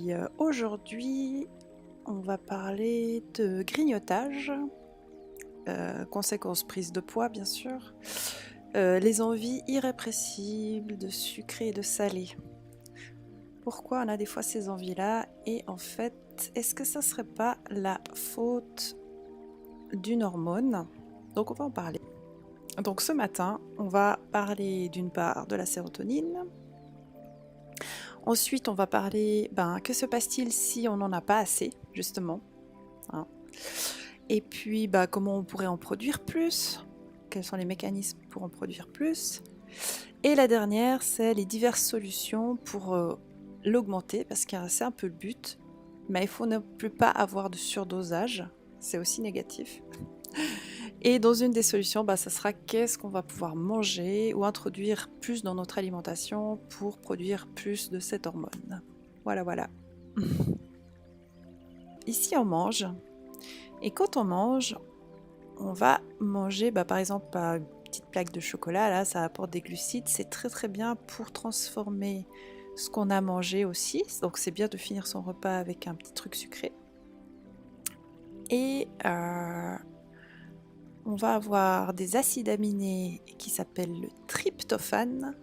puis aujourd'hui, on va parler de grignotage, conséquences prise de poids bien sûr, les envies irrépressibles de sucré et de salé. Pourquoi on a des fois ces envies-là? Et en fait, est-ce que ça serait pas la faute d'une hormone? Donc on va en parler. Donc ce matin, on va parler d'une part de la sérotonine. Ensuite, on va parler, que se passe-t-il si on n'en a pas assez, justement, hein. Et puis, comment on pourrait en produire plus? Quels sont les mécanismes pour en produire plus? Et la dernière, c'est les diverses solutions pour l'augmenter, parce que c'est un peu le but. Mais il faut ne plus pas avoir de surdosage, c'est aussi négatif. Et dans une des solutions, ça sera qu'est-ce qu'on va pouvoir manger ou introduire plus dans notre alimentation pour produire plus de cette hormone. Voilà, voilà. Ici, on mange. Et quand on mange, on va manger, par exemple, une petite plaque de chocolat. Là, ça apporte des glucides. C'est très, très bien pour transformer ce qu'on a mangé aussi. Donc, c'est bien de finir son repas avec un petit truc sucré. Et on va avoir des acides aminés qui s'appellent le tryptophane.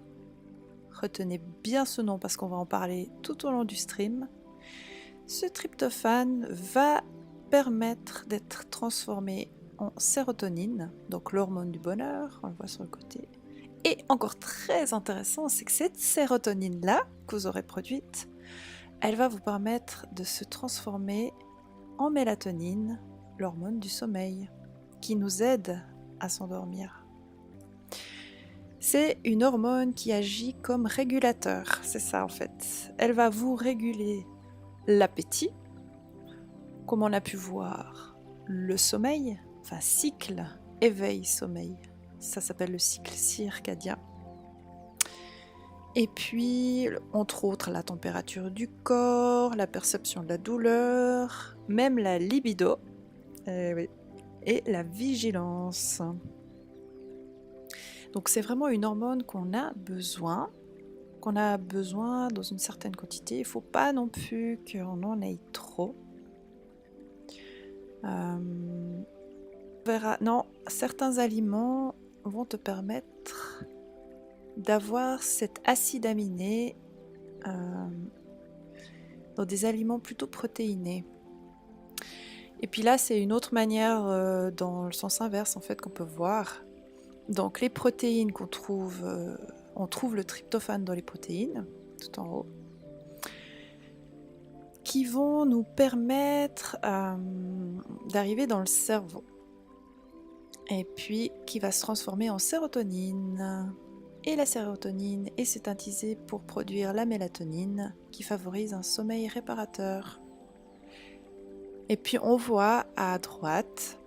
Retenez bien ce nom parce qu'on va en parler tout au long du stream. Ce tryptophane va permettre d'être transformé en sérotonine, donc l'hormone du bonheur, on le voit sur le côté. Et encore très intéressant, c'est que cette sérotonine-là, que vous aurez produite, elle va vous permettre de se transformer en mélatonine, l'hormone du sommeil, qui nous aide à s'endormir. C'est une hormone qui agit comme régulateur, c'est ça en fait. Elle va vous réguler l'appétit, comme on a pu voir, le sommeil, cycle, éveil, sommeil. Ça s'appelle le cycle circadien. Et puis, entre autres, la température du corps, la perception de la douleur, même la libido, et la vigilance. Donc c'est vraiment une hormone qu'on a besoin dans une certaine quantité. Il ne faut pas non plus qu'on en ait trop. Certains aliments vont te permettre d'avoir cet acide aminé dans des aliments plutôt protéinés. Et puis là, c'est une autre manière dans le sens inverse en fait qu'on peut voir. Donc les protéines qu'on trouve, on trouve le tryptophane dans les protéines, tout en haut, qui vont nous permettre d'arriver dans le cerveau. Et puis qui va se transformer en sérotonine. Et la sérotonine est synthétisée pour produire la mélatonine qui favorise un sommeil réparateur. Et puis on voit à droite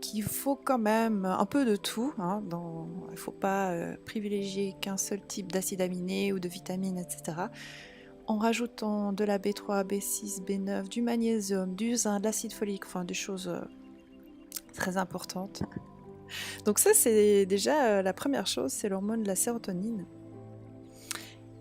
qu'il faut quand même un peu de tout. Il ne faut pas privilégier qu'un seul type d'acide aminé ou de vitamines, etc. En rajoutant de la B3, B6, B9, du magnésium, du zinc, de l'acide folique, des choses très importantes. Donc ça, c'est déjà la première chose, c'est l'hormone de la sérotonine.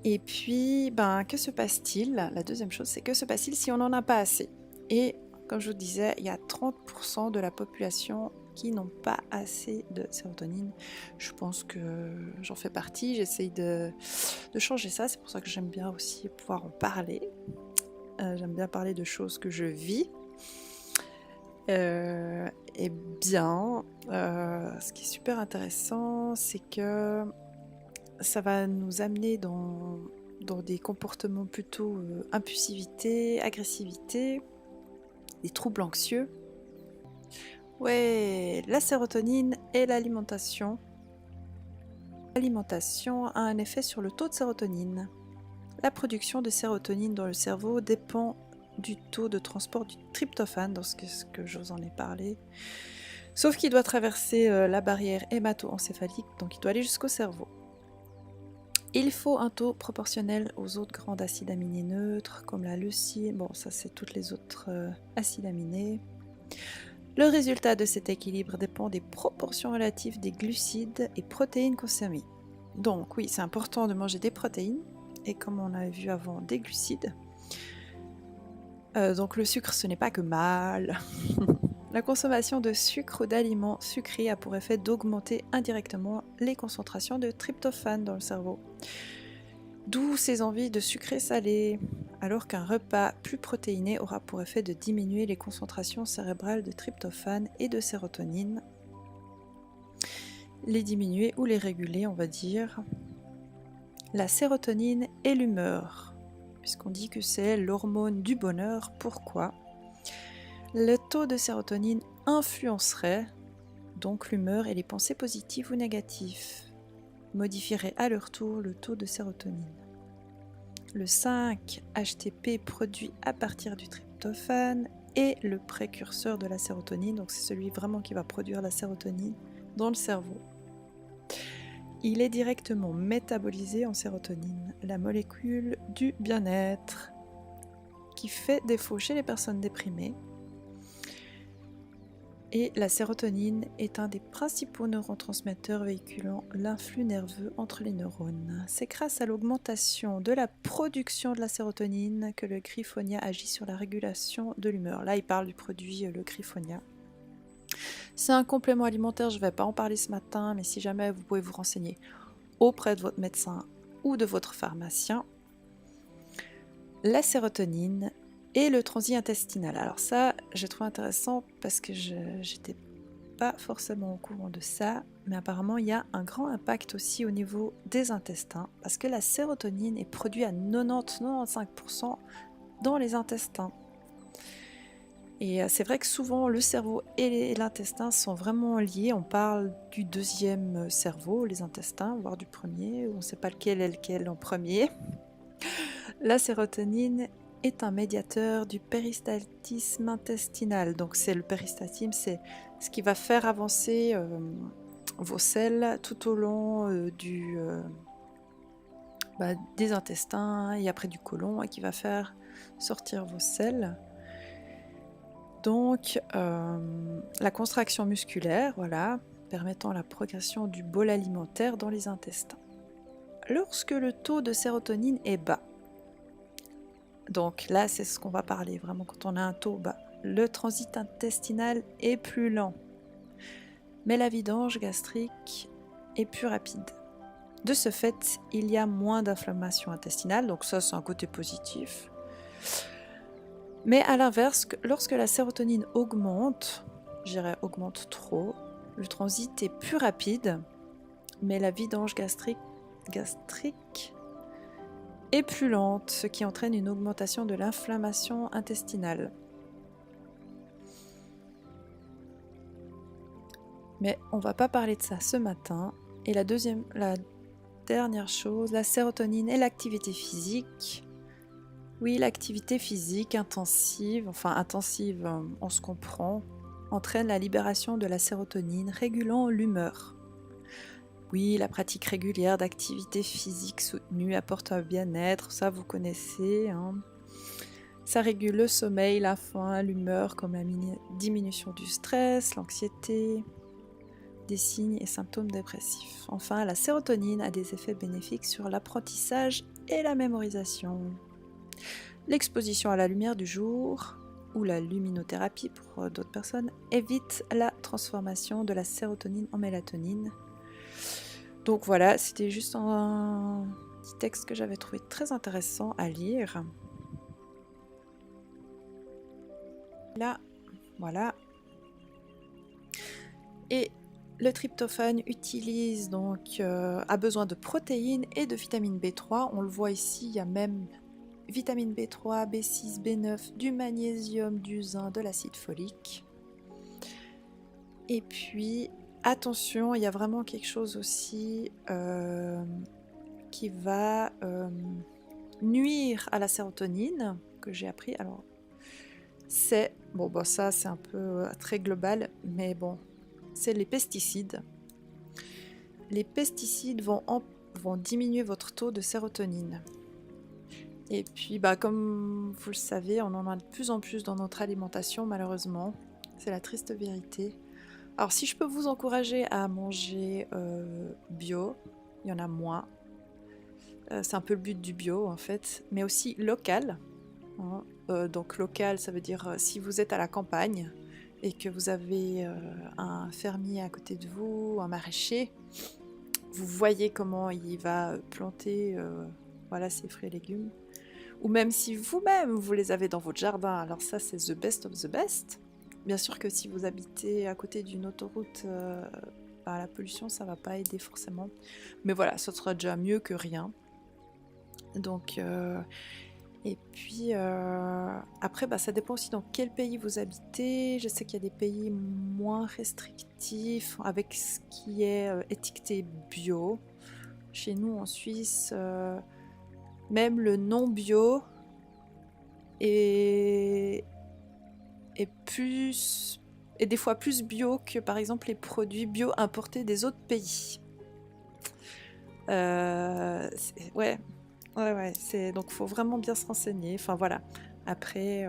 Et puis, que se passe-t-il? La deuxième chose, c'est que se passe-t-il si on n'en a pas assez? Et comme je vous disais, il y a 30% de la population qui n'ont pas assez de sérotonine. Je pense que j'en fais partie, j'essaye de changer ça, c'est pour ça que j'aime bien aussi pouvoir en parler. J'aime bien parler de choses que je vis. Et bien, ce qui est super intéressant, c'est que ça va nous amener dans des comportements plutôt impulsivité, agressivité, des troubles anxieux. Ouais, la sérotonine et l'alimentation. L'alimentation a un effet sur le taux de sérotonine. La production de sérotonine dans le cerveau dépend du taux de transport du tryptophane, dans ce que je vous en ai parlé. Sauf qu'il doit traverser la barrière hémato-encéphalique, donc il doit aller jusqu'au cerveau. Il faut un taux proportionnel aux autres grands acides aminés neutres, comme la leucine, ça c'est toutes les autres acides aminés. Le résultat de cet équilibre dépend des proportions relatives des glucides et protéines consommées. Donc oui, c'est important de manger des protéines, et comme on avait vu avant, des glucides. Donc le sucre, ce n'est pas que mal. La consommation de sucre ou d'aliments sucrés a pour effet d'augmenter indirectement les concentrations de tryptophane dans le cerveau. D'où ces envies de sucré salé, alors qu'un repas plus protéiné aura pour effet de diminuer les concentrations cérébrales de tryptophane et de sérotonine. Les diminuer ou les réguler, on va dire. La sérotonine et l'humeur, puisqu'on dit que c'est l'hormone du bonheur. Pourquoi ? Le taux de sérotonine influencerait donc l'humeur et les pensées positives ou négatives, modifierait à leur tour le taux de sérotonine. Le 5-HTP produit à partir du tryptophane est le précurseur de la sérotonine, donc c'est celui vraiment qui va produire la sérotonine dans le cerveau. Il est directement métabolisé en sérotonine, la molécule du bien-être, qui fait défaut chez les personnes déprimées. Et la sérotonine est un des principaux neurotransmetteurs véhiculant l'influx nerveux entre les neurones. C'est grâce à l'augmentation de la production de la sérotonine que le griffonia agit sur la régulation de l'humeur. Là, il parle du produit le griffonia. C'est un complément alimentaire, je ne vais pas en parler ce matin, mais si jamais vous pouvez vous renseigner auprès de votre médecin ou de votre pharmacien. La sérotonine et le transit intestinal. Alors ça, j'ai trouvé intéressant parce que je n'étais pas forcément au courant de ça, mais apparemment il y a un grand impact aussi au niveau des intestins, parce que la sérotonine est produite à 90-95% dans les intestins. Et c'est vrai que souvent le cerveau et l'intestin sont vraiment liés. On parle du deuxième cerveau, les intestins, voire du premier, on ne sait pas lequel est lequel en premier. La sérotonine est un médiateur du péristaltisme intestinal. Donc c'est le péristaltisme, c'est ce qui va faire avancer vos selles tout au long des intestins et après du côlon, et qui va faire sortir vos selles. Donc la contraction musculaire, voilà, permettant la progression du bol alimentaire dans les intestins. Lorsque le taux de sérotonine est bas, donc là c'est ce qu'on va parler vraiment quand on a un taux bas, le transit intestinal est plus lent, mais la vidange gastrique est plus rapide. De ce fait, il y a moins d'inflammation intestinale, donc ça c'est un côté positif. Mais à l'inverse, lorsque la sérotonine augmente, je dirais augmente trop, le transit est plus rapide, mais la vidange gastrique est plus lente, ce qui entraîne une augmentation de l'inflammation intestinale. Mais on ne va pas parler de ça ce matin. Et la dernière chose, la sérotonine et l'activité physique. Oui, l'activité physique intensive, on se comprend, entraîne la libération de la sérotonine, régulant l'humeur. Oui, la pratique régulière d'activité physique soutenue apporte un bien-être, ça vous connaissez. Hein. Ça régule le sommeil, la faim, l'humeur, comme la diminution du stress, l'anxiété, des signes et symptômes dépressifs. Enfin, la sérotonine a des effets bénéfiques sur l'apprentissage et la mémorisation. L'exposition à la lumière du jour, ou la luminothérapie pour d'autres personnes, évite la transformation de la sérotonine en mélatonine. Donc voilà, c'était juste un petit texte que j'avais trouvé très intéressant à lire. Là, voilà. Et le tryptophane a besoin de protéines et de vitamine B3. On le voit ici, il y a même vitamine B3, B6, B9, du magnésium, du zinc, de l'acide folique. Et puis, attention, il y a vraiment quelque chose aussi qui va nuire à la sérotonine, que j'ai appris. Alors, ça c'est un peu très global, mais bon, c'est les pesticides. Les pesticides vont diminuer votre taux de sérotonine. Et puis, comme vous le savez, on en a de plus en plus dans notre alimentation, malheureusement. C'est la triste vérité. Alors, si je peux vous encourager à manger bio, il y en a moins. C'est un peu le but du bio en fait, mais aussi local, hein. Donc local, ça veut dire si vous êtes à la campagne et que vous avez un fermier à côté de vous, un maraîcher, vous voyez comment il va planter voilà, ses fruits et légumes. Ou même si vous-même vous les avez dans votre jardin, alors ça c'est the best of the best. Bien sûr que si vous habitez à côté d'une autoroute, bah, la pollution ça va pas aider forcément. Mais voilà, ça sera déjà mieux que rien. Donc, et puis après, bah, ça dépend aussi dans quel pays vous habitez. Je sais qu'il y a des pays moins restrictifs avec ce qui est étiqueté bio. Chez nous en Suisse, même le non bio est, est plus est des fois plus bio que par exemple les produits bio importés des autres pays. Ouais, ouais, c'est donc faut vraiment bien se renseigner. Enfin voilà. Après,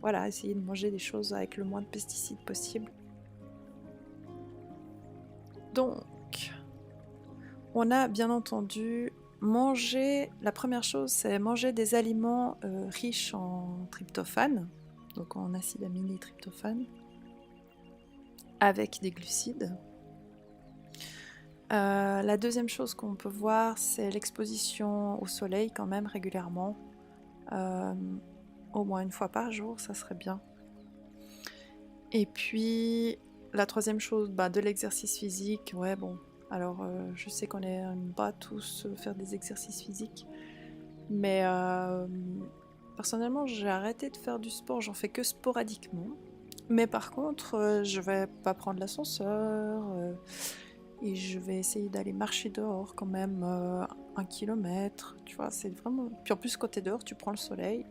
voilà, essayer de manger des choses avec le moins de pesticides possible. Donc, on a bien entendu manger. La première chose, c'est manger des aliments riches en tryptophane, donc en acide aminé tryptophane, avec des glucides. La deuxième chose qu'on peut voir, c'est l'exposition au soleil quand même régulièrement. Au moins une fois par jour, ça serait bien. Et puis, la troisième chose, bah, de l'exercice physique. Ouais, bon, alors je sais qu'on n'aime pas tous faire des exercices physiques, mais personnellement, j'ai arrêté de faire du sport, j'en fais que sporadiquement. Mais par contre, je vais pas prendre l'ascenseur et je vais essayer d'aller marcher dehors quand même 1 kilomètre, tu vois, c'est vraiment... Puis en plus, quand t'es dehors, tu prends le soleil.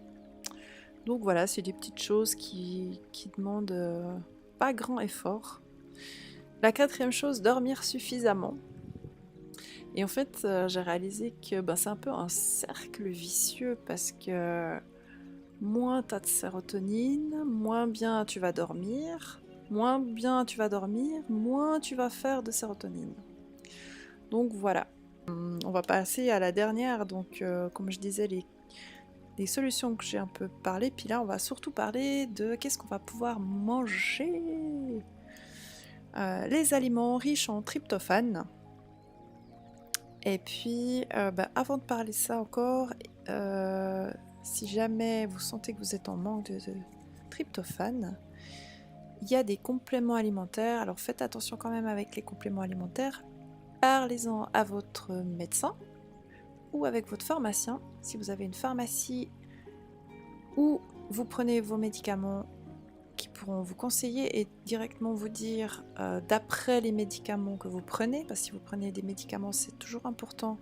Donc voilà, c'est des petites choses qui demandent pas grand effort. La quatrième chose, dormir suffisamment. Et en fait, j'ai réalisé que ben, c'est un peu un cercle vicieux parce que moins tu as de sérotonine, moins bien tu vas dormir, moins bien tu vas dormir, moins tu vas faire de sérotonine. Donc voilà. On va passer à la dernière, donc comme je disais, les solutions que j'ai un peu parlé, puis là on va surtout parler de qu'est-ce qu'on va pouvoir manger. Les aliments riches en tryptophane. Et puis, bah, avant de parler de ça encore, si jamais vous sentez que vous êtes en manque de tryptophane, il y a des compléments alimentaires. Alors faites attention quand même avec les compléments alimentaires. Parlez-en à votre médecin ou avec votre pharmacien. Si vous avez une pharmacie où vous prenez vos médicaments, qui pourront vous conseiller et directement vous dire d'après les médicaments que vous prenez, parce que si vous prenez des médicaments, c'est toujours important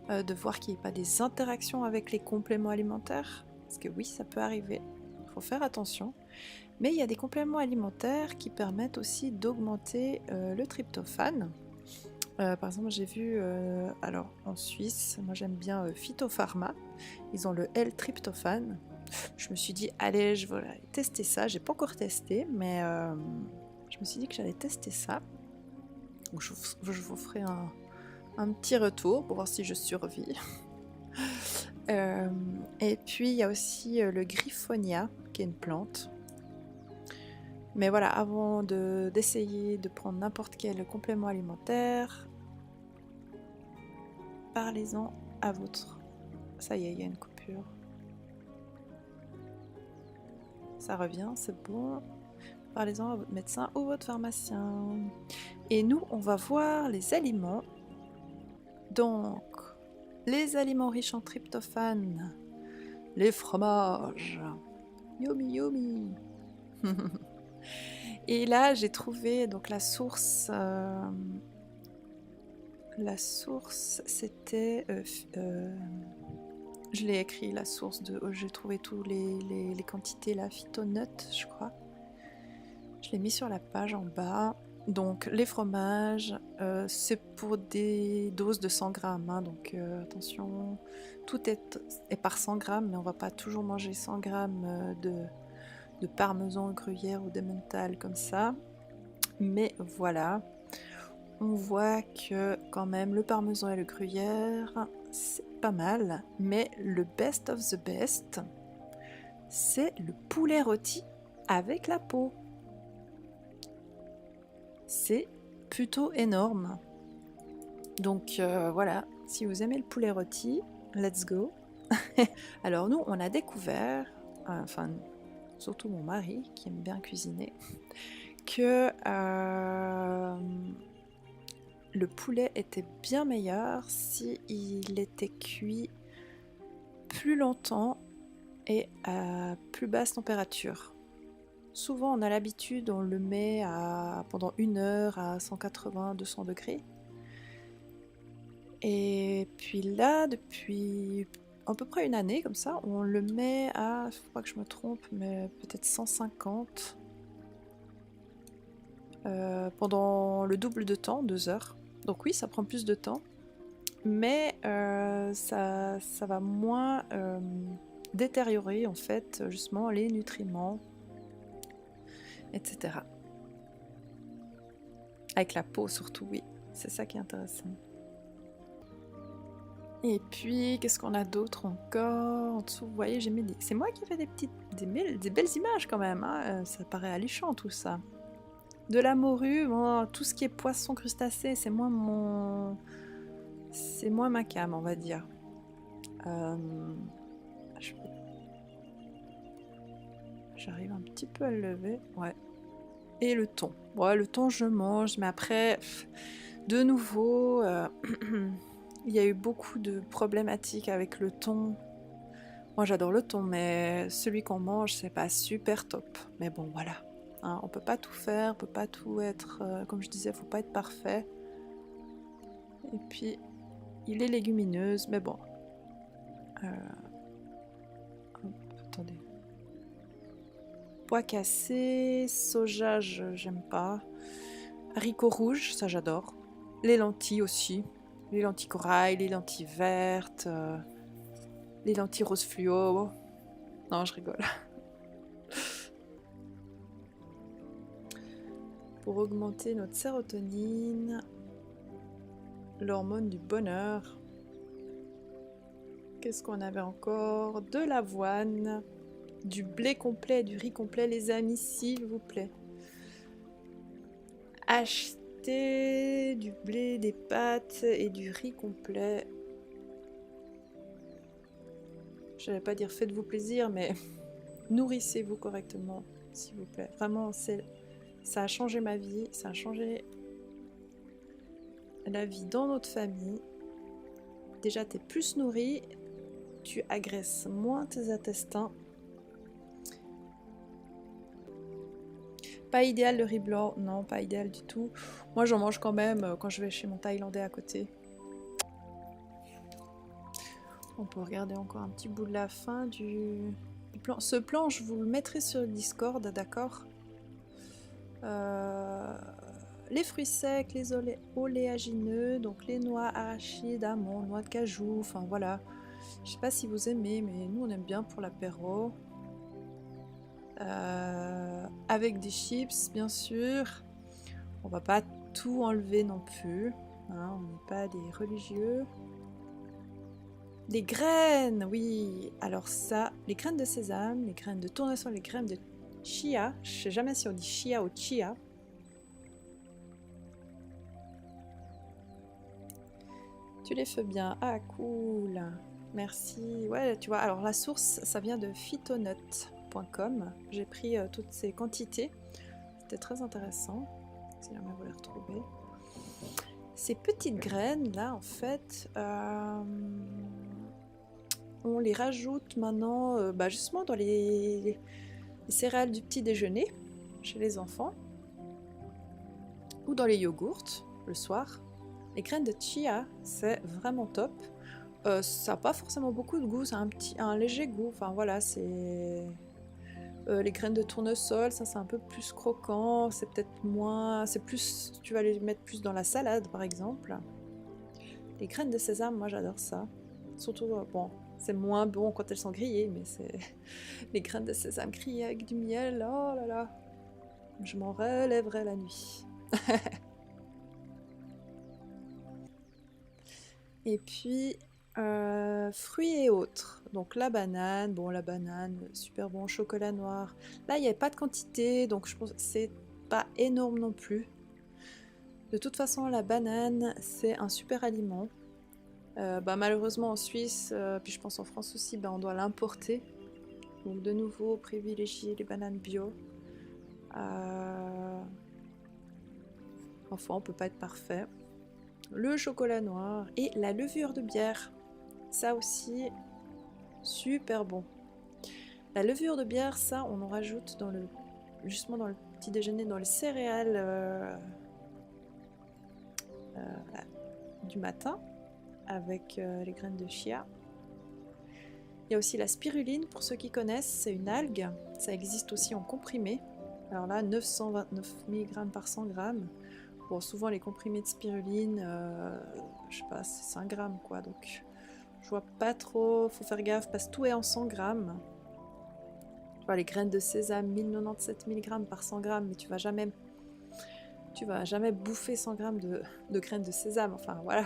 de voir qu'il n'y ait pas des interactions avec les compléments alimentaires, parce que oui, ça peut arriver, il faut faire attention. Mais il y a des compléments alimentaires qui permettent aussi d'augmenter le tryptophane. Par exemple, j'ai vu, alors en Suisse, moi j'aime bien Phytopharma, ils ont le L-tryptophane. Je me suis dit, allez, je vais aller tester ça. J'ai pas encore testé, mais je me suis dit que j'allais tester ça. Donc je vous ferai un petit retour pour voir si je survis. Et puis il y a aussi le Griffonia, qui est une plante. Mais voilà, avant d'essayer de prendre n'importe quel complément alimentaire, parlez-en à votre... Ça y est, il y a une coupure. Ça revient, c'est bon. Parlez-en à votre médecin ou votre pharmacien. Et nous, on va voir les aliments. Donc, les aliments riches en tryptophane, les fromages. Yummy, yummy. Et là, j'ai trouvé donc la source. La source, c'était. Je l'ai écrit, la source de. J'ai trouvé tous les quantités là, Phytonut, je crois. Je l'ai mis sur la page en bas. Donc les fromages, c'est pour des doses de 100 grammes, hein, donc attention, tout est par 100 grammes, mais on va pas toujours manger 100 grammes de parmesan, gruyère ou d'emmental comme ça. Mais voilà, on voit que quand même le parmesan et le gruyère, c'est pas mal, mais le best of the best, c'est le poulet rôti avec la peau. C'est plutôt énorme. Donc voilà, si vous aimez le poulet rôti, let's go. Alors nous, on a découvert, enfin surtout mon mari qui aime bien cuisiner, que le poulet était bien meilleur s'il était cuit plus longtemps et à plus basse température. Souvent on a l'habitude, on le met pendant 1 heure à 180-200 degrés. Et puis là, depuis à peu près 1 année comme ça, on le met à, faut pas que je me trompe, mais peut-être 150 pendant le double de temps, 2 heures. Donc oui, ça prend plus de temps, mais ça va moins détériorer en fait justement les nutriments, etc. Avec la peau surtout, oui, c'est ça qui est intéressant. Et puis, qu'est-ce qu'on a d'autre encore en dessous? Vous voyez, j'ai mis des... C'est moi qui ai fait des belles images quand même, hein. Ça paraît alléchant tout ça. De la morue, bon, tout ce qui est poisson, crustacé, c'est moins c'est moins ma came, on va dire. J'arrive un petit peu à le lever, ouais. Et le thon. Ouais, le thon je mange, mais après, de nouveau, il y a eu beaucoup de problématiques avec le thon. Moi j'adore le thon, mais celui qu'on mange, c'est pas super top. Mais bon, voilà. Hein, on peut pas tout faire, on peut pas tout être... comme je disais, faut pas être parfait. Et puis, il est légumineuse, mais bon. Attendez. Pois cassés, soja, j'aime pas. Haricots rouges, ça j'adore. Les lentilles aussi. Les lentilles corail, les lentilles vertes, les lentilles rose fluo. Non, je rigole. Pour augmenter notre sérotonine, l'hormone du bonheur. Qu'est-ce qu'on avait encore? De l'avoine, du blé complet, du riz complet, les amis, s'il vous plaît. Achetez du blé, des pâtes et du riz complet. Je n'allais pas dire faites-vous plaisir, mais nourrissez-vous correctement, s'il vous plaît. Vraiment, ça a changé ma vie, ça a changé la vie dans notre famille. Déjà, tu es plus nourri, tu agresses moins tes intestins. Pas idéal le riz blanc, non, pas idéal du tout. Moi, j'en mange quand même quand je vais chez mon Thaïlandais à côté. On peut regarder encore un petit bout de la fin du plan. Ce plan, je vous le mettrai sur le Discord, d'accord? Les fruits secs, les oléagineux, donc les noix, arachides, amandes, noix de cajou, enfin voilà. Je sais pas si vous aimez, mais nous on aime bien pour l'apéro. Avec des chips, bien sûr. On va pas tout enlever non plus, hein, on n'est pas des religieux. Les graines, oui. Alors ça, les graines de sésame, les graines de tournesol, les graines de chia. Je sais jamais si on dit chia ou chia. Tu les fais bien. Ah, cool. Merci. Ouais, tu vois, alors la source, ça vient de phytonut.com. J'ai pris toutes ces quantités. C'était très intéressant. Si jamais vous les retrouvez. Ces petites graines, là, en fait, on les rajoute maintenant, justement, dans les céréales du petit déjeuner, chez les enfants, ou dans les yogourts, le soir. Les graines de chia, c'est vraiment top. Ça n'a pas forcément beaucoup de goût, ça a un léger goût. Enfin voilà, c'est... les graines de tournesol, ça c'est un peu plus croquant, c'est peut-être moins... C'est plus... Tu vas les mettre plus dans la salade, par exemple. Les graines de sésame, moi j'adore ça. Surtout, bon, c'est moins bon quand elles sont grillées, mais c'est... Les graines de sésame grillées avec du miel, oh là là. Je m'en relèverai la nuit. Et puis, Fruits et autres. Donc la banane, bon la banane, super bon, chocolat noir. Là, il n'y avait pas de quantité, donc je pense que c'est pas énorme non plus. De toute façon, la banane, c'est un super aliment. Malheureusement en Suisse, puis je pense en France aussi, on doit l'importer. Donc de nouveau, privilégier les bananes bio. Enfin, on peut pas être parfait. Le chocolat noir et la levure de bière. Ça aussi, super bon. La levure de bière, ça, on en rajoute justement dans le petit déjeuner, dans les céréales du matin, avec les graines de chia. Il y a aussi la spiruline, pour ceux qui connaissent, c'est une algue. Ça existe aussi en comprimé. Alors là, 929 mg par 100 g. Bon, souvent les comprimés de spiruline, je sais pas, c'est 5 grammes quoi, donc je vois pas trop, faut faire gaffe parce que tout est en 100 grammes. Tu vois, les graines de sésame, 1097 mg par 100 grammes, mais tu vas jamais bouffer 100 grammes de graines de sésame, enfin voilà.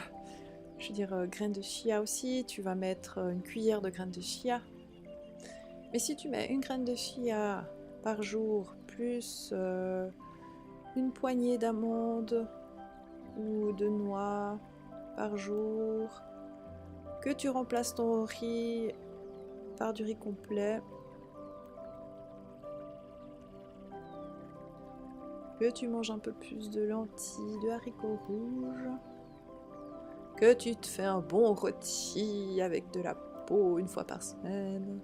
Je veux dire, graines de chia aussi, tu vas mettre une cuillère de graines de chia. Mais si tu mets une graine de chia par jour, plus une poignée d'amandes ou de noix par jour, que tu remplaces ton riz par du riz complet, que tu manges un peu plus de lentilles, de haricots rouges, que tu te fais un bon rôti avec de la peau une fois par semaine,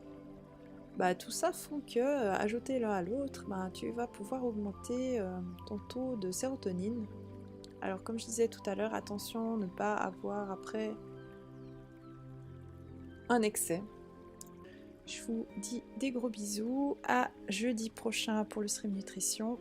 tout ça font que, ajouter l'un à l'autre, tu vas pouvoir augmenter ton taux de sérotonine. Alors comme je disais tout à l'heure, attention, ne pas avoir après un excès. Je vous dis des gros bisous, à jeudi prochain pour le stream nutrition.